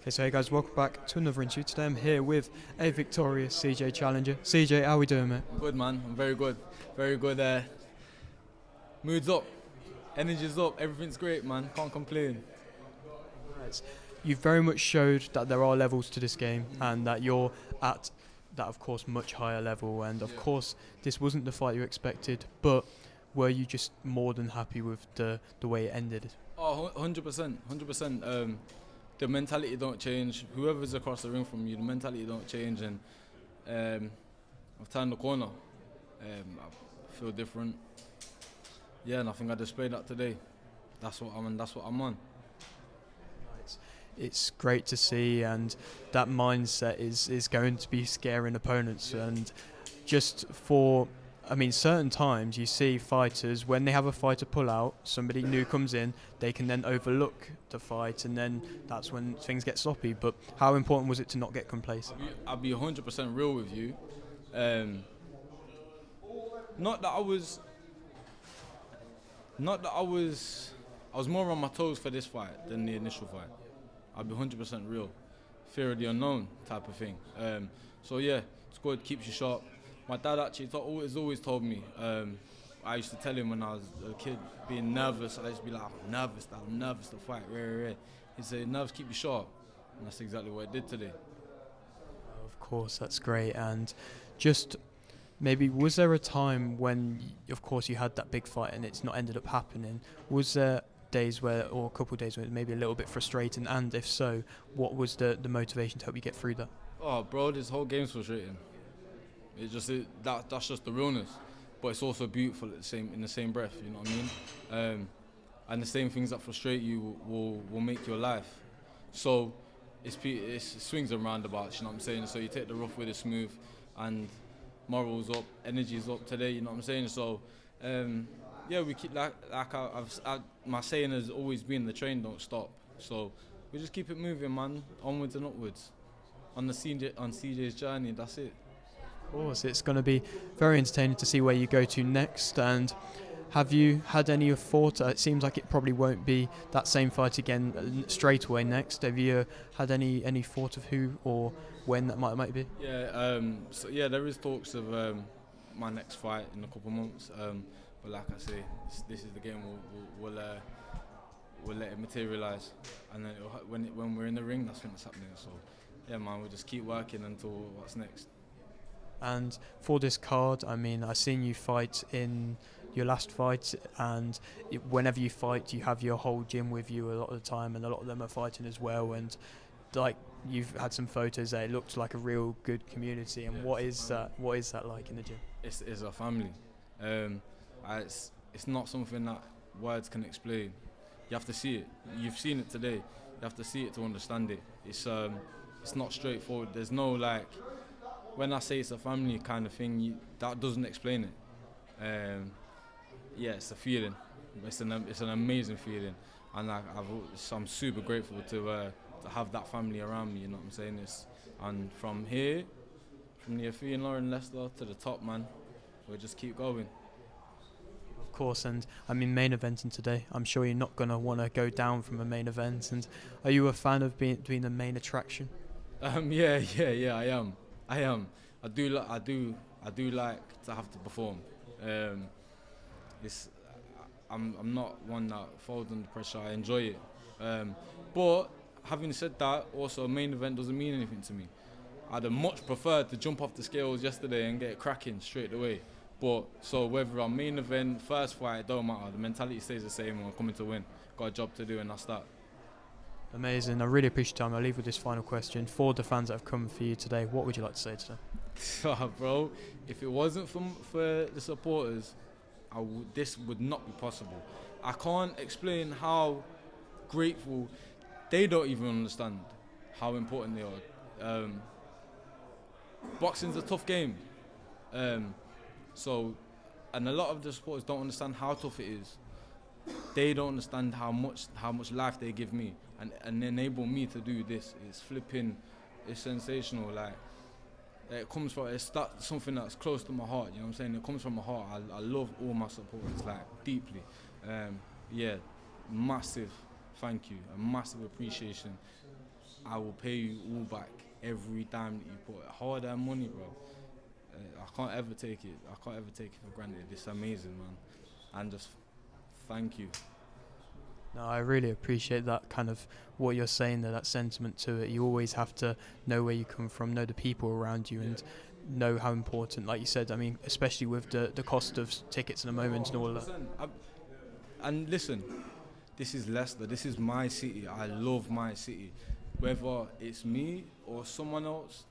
Okay, so hey guys, welcome back to another interview. Today I'm here with a victorious CJ challenger. CJ, how we doing, mate? Good, man. I'm very good. Very good. Mood's up. Energy's up. Everything's great, man. Can't complain. Right. You've very much showed that there are levels to this game and that you're at that, of course, much higher level. And of course, this wasn't the fight you expected, but were you just more than happy with the way it ended? Oh, 100%. 100%. The mentality don't change. Whoever's across the ring from you, the mentality don't change. And I've turned the corner. I feel different. Yeah, and I think I displayed that today. That's what I'm on. That's what I'm on. It's great to see, and that mindset is going to be scaring opponents. And just for, I mean, certain times you see fighters, when they have a fighter pull out, somebody new comes in, they can then overlook the fight, and then that's when things get sloppy. But how important was it to not get complacent? I'll be 100% real with you. Not that I was I was more on my toes for this fight than the initial fight. I'll be 100% real. Fear of the unknown type of thing. So yeah, it's good, keeps you sharp. My dad actually always told me, I used to tell him when I was a kid, being nervous, I used to be like, I'm nervous to fight, rare. He'd say, nerves keep you sharp. And that's exactly what it did today. Of course, that's great. And just maybe, was there a time when, of course, you had that big fight and it's not ended up happening? Was there days where, or a couple of days where it maybe a little bit frustrating? And if so, what was the motivation to help you get through that? Oh, bro, this whole game's frustrating. That's just the realness, but it's also beautiful in the same breath. You know what I mean? And the same things that frustrate you will make your life. So it's swings and roundabouts. You know what I'm saying? So you take the rough with the smooth, and morals up, energy's up today. You know what I'm saying? So yeah, we keep my saying has always been, the train don't stop. So we just keep it moving, man, onwards and upwards on CJ's journey. That's it. Of course, it's going to be very entertaining to see where you go to next. And have you had any thought? It seems like it probably won't be that same fight again straight away next. Have you had any thought of who or when that might be? Yeah, so yeah, there is talks of my next fight in a couple of months. But like I say, this is the game. We'll let it materialise, and then when we're in the ring, that's when it's happening. So yeah, man, we'll just keep working until what's next. And for this card, I mean, I've seen you fight in your last fight, and whenever you fight, you have your whole gym with you a lot of the time, and a lot of them are fighting as well. And like, you've had some photos there, it looks like a real good community. And what is that like in the gym? It's a family. It's not something that words can explain. You have to see it. You've seen it today. You have to see it to understand it. It's not straightforward. There's no, like, when I say it's a family kind of thing, that doesn't explain it. Yeah, it's a feeling. It's an amazing feeling, and I'm super grateful to have that family around me. You know what I'm saying? And from here, from the Afia and Lauren Leicester to the top, man, we'll just keep going. Of course, and I mean, main eventing today, I'm sure you're not going to want to go down from a main event. And are you a fan of being the main attraction? Yeah, I am. I do like to have to perform. I'm not one that folds under pressure. I enjoy it. But having said that, also a main event doesn't mean anything to me. I'd have much preferred to jump off the scales yesterday and get it cracking straight away. But so whether I'm main event, first fight, it don't matter. The mentality stays the same. I'm coming to win. Got a job to do, and that's that. Amazing. I really appreciate your time. I'll leave with this final question. For the fans that have come for you today, what would you like to say to them? Oh, bro, if it wasn't for the supporters, this would not be possible. I can't explain how grateful. They don't even understand how important they are. Boxing's a tough game. So, and a lot of the supporters don't understand how tough it is. They don't understand how much life they give me and enable me to do this. It's sensational. Like, it's something that's close to my heart. You know what I'm saying? It comes from my heart. I love all my supporters, like, deeply. Yeah, massive thank you, a massive appreciation. I will pay you all back every dime that you put. Hard-earned money, bro. I can't ever take it. I can't ever take it for granted. It's amazing, man. And just thank you. No, I really appreciate that kind of what you're saying there, that sentiment to it. You always have to know where you come from, know the people around you, and know how important, like you said, I mean, especially with the cost of tickets in a moment and all that. 100%. And listen, this is Leicester. This is my city. I love my city. Whether it's me or someone else,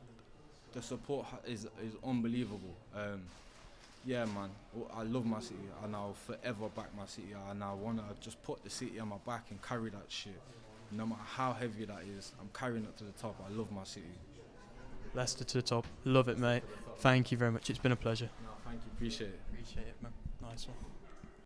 the support is unbelievable. Yeah, man. I love my city, and I'll forever back my city. And I wanna just put the city on my back and carry that shit. No matter how heavy that is, I'm carrying it to the top. I love my city. Leicester to the top. Love it, mate. Thank you very much. It's been a pleasure. No, thank you. Appreciate it. Appreciate it, man. Nice one.